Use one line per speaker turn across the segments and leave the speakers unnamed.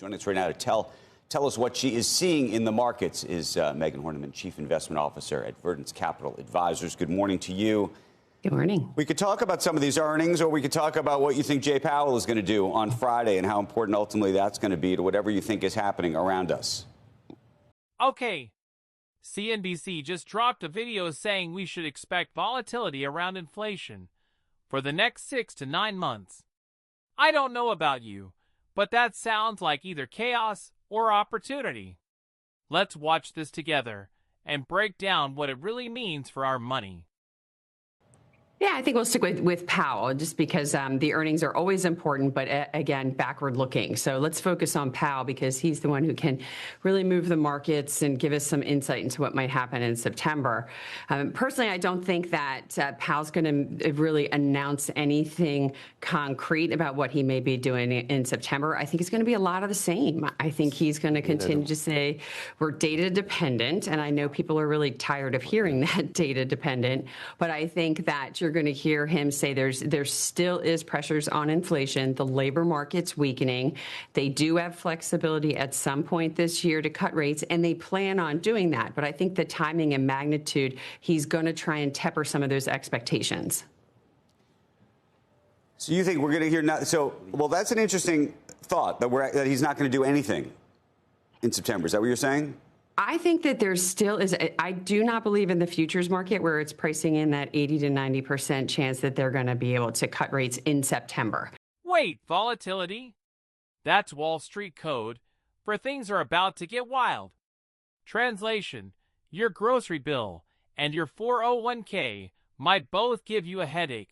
Joining us right now to tell us what she is seeing in the markets is Megan Horneman, Chief Investment Officer at Verdance Capital Advisors. Good morning to you.
Good morning.
We could talk about some of these earnings, or we could talk about what you think Jay Powell is going to do on Friday and how important ultimately that's going to be to whatever you think is happening around us.
Okay. CNBC just dropped a video saying we should expect volatility around inflation for the next 6 to 9 months. I don't know about you, but that sounds like either chaos or opportunity. Let's watch this together and break down what it really means for our money.
Yeah, I think we'll stick with Powell just because the earnings are always important, but again, backward looking. So let's focus on Powell because he's the one who can really move the markets and give us some insight into what might happen in September. Personally, I don't think that Powell's going to really announce anything concrete about what he may be doing in September. I think it's going to be a lot of the same. I think he's going to continue to say we're data dependent, and I know people are really tired of hearing that data dependent, but I think that you're going to hear him say there still is pressures on inflation. The labor market's weakening. They do have flexibility at some point this year to cut rates, and they plan on doing that. But I think the timing and magnitude, he's going to try and temper some of those expectations.
So you think we're going to hear well, that's an interesting thought that he's not going to do anything in September. Is that what you're saying?
I think that there still is. I do not believe in the futures market where it's pricing in that 80 to 90% chance that they're going to be able to cut rates in September.
Wait, volatility? That's Wall Street code for things are about to get wild. Translation, your grocery bill and your 401k might both give you a headache.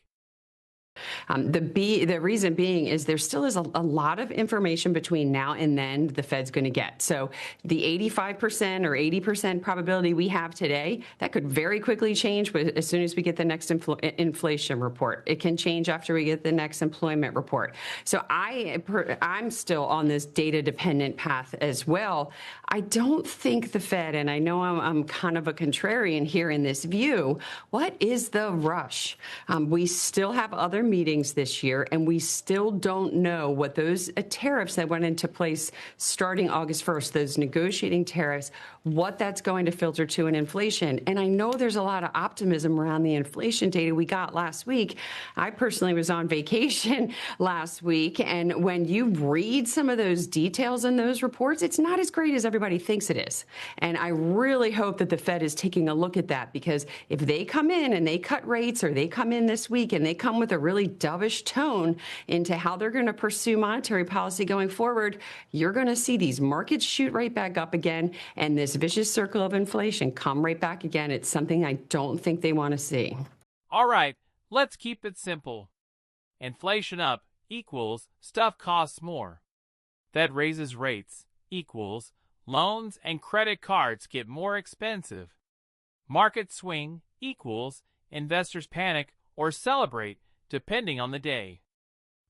The reason being is there still is a lot of information between now and then the Fed's going to get. So the 85% or 80% probability we have today, that could very quickly change as soon as we get the next inflation report. It can change after we get the next employment report. So I'm still on this data dependent path as well. I don't think the Fed, and I know I'm kind of a contrarian here in this view, what is the rush? We still have other meetings this year, and we still don't know what those tariffs that went into place starting August 1st, those negotiating tariffs, what that's going to filter to in inflation. And I know there's a lot of optimism around the inflation data we got last week. I personally was on vacation last week, and when you read some of those details in those reports, it's not as great as everybody thinks it is. And I really hope that the Fed is taking a look at that, because if they come in and they cut rates, or they come in this week and they come with a really dovish tone into how they're going to pursue monetary policy going forward, you're going to see these markets shoot right back up again, and this vicious circle of inflation come right back again. It's something I don't think they want to see.
All right, let's keep it simple. Inflation up equals stuff costs more. Fed raises rates equals loans and credit cards get more expensive. Market swing equals investors panic or celebrate, depending on the day.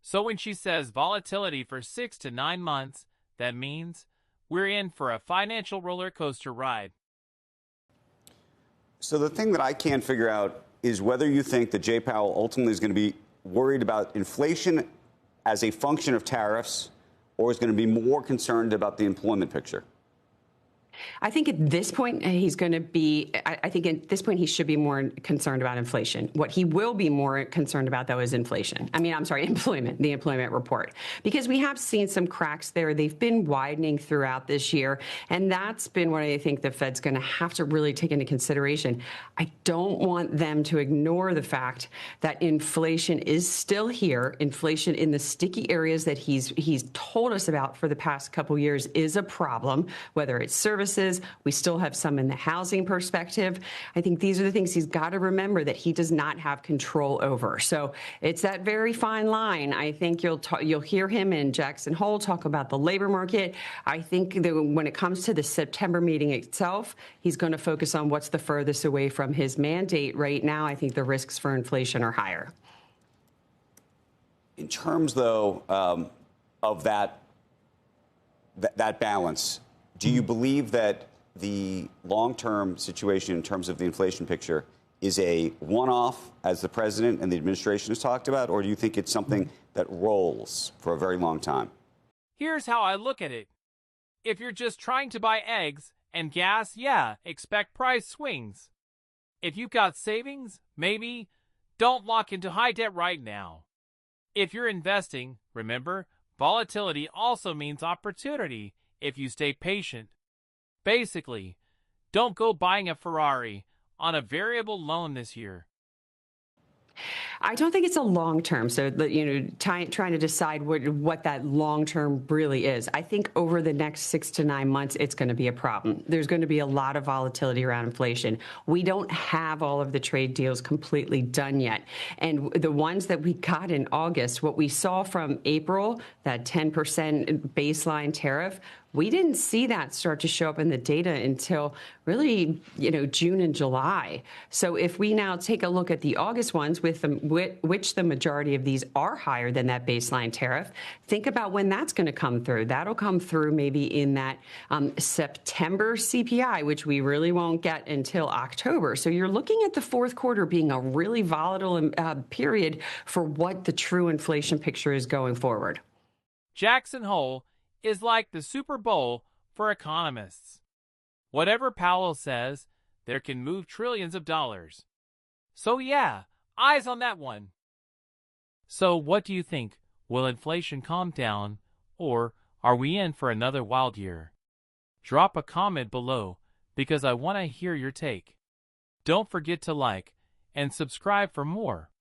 So when she says volatility for 6 to 9 months, that means we're in for a financial roller coaster ride.
So the thing that I can't figure out is whether you think that Jay Powell ultimately is going to be worried about inflation as a function of tariffs, or is going to be more concerned about the employment picture.
I think at this point he's going to be, I think at this point he should be more concerned about inflation. What he will be more concerned about, though, is inflation. Employment, the employment report, because we have seen some cracks there. They've been widening throughout this year, and that's been what I think the Fed's going to have to really take into consideration. I don't want them to ignore the fact that inflation is still here. Inflation in the sticky areas that he's told us about for the past couple years is a problem, whether it's services. We still have some in the housing perspective. I think these are the things he's got to remember that he does not have control over. So it's that very fine line. I think you'll hear him and Jackson Hole talk about the labor market. I think that when it comes to the September meeting itself, he's going to focus on what's the furthest away from his mandate right now. I think the risks for inflation are higher.
In terms, though, of that balance, do you believe that the long-term situation in terms of the inflation picture is a one-off, as the president and the administration has talked about, or do you think it's something that rolls for a very long time?
Here's how I look at it. If you're just trying to buy eggs and gas, yeah, expect price swings. If you've got savings, maybe don't lock into high debt right now. If you're investing, remember, volatility also means opportunity if you stay patient. Basically, don't go buying a Ferrari on a variable loan this year.
I don't think it's a long term. So, trying to decide what that long term really is. I think over the next 6 to 9 months, it's going to be a problem. There's going to be a lot of volatility around inflation. We don't have all of the trade deals completely done yet. And the ones that we got in August, what we saw from April, that 10% baseline tariff, we didn't see that start to show up in the data until really, June and July. So if we now take a look at the August ones, which the majority of these are higher than that baseline tariff, think about when that's going to come through. That'll come through maybe in that September CPI, which we really won't get until October. So you're looking at the fourth quarter being a really volatile period for what the true inflation picture is going forward.
Jackson Hole is like the Super Bowl for economists. Whatever Powell says, there can move trillions of dollars. So yeah, eyes on that one. So what do you think? Will inflation calm down, or are we in for another wild year? Drop a comment below, because I want to hear your take. Don't forget to like and subscribe for more.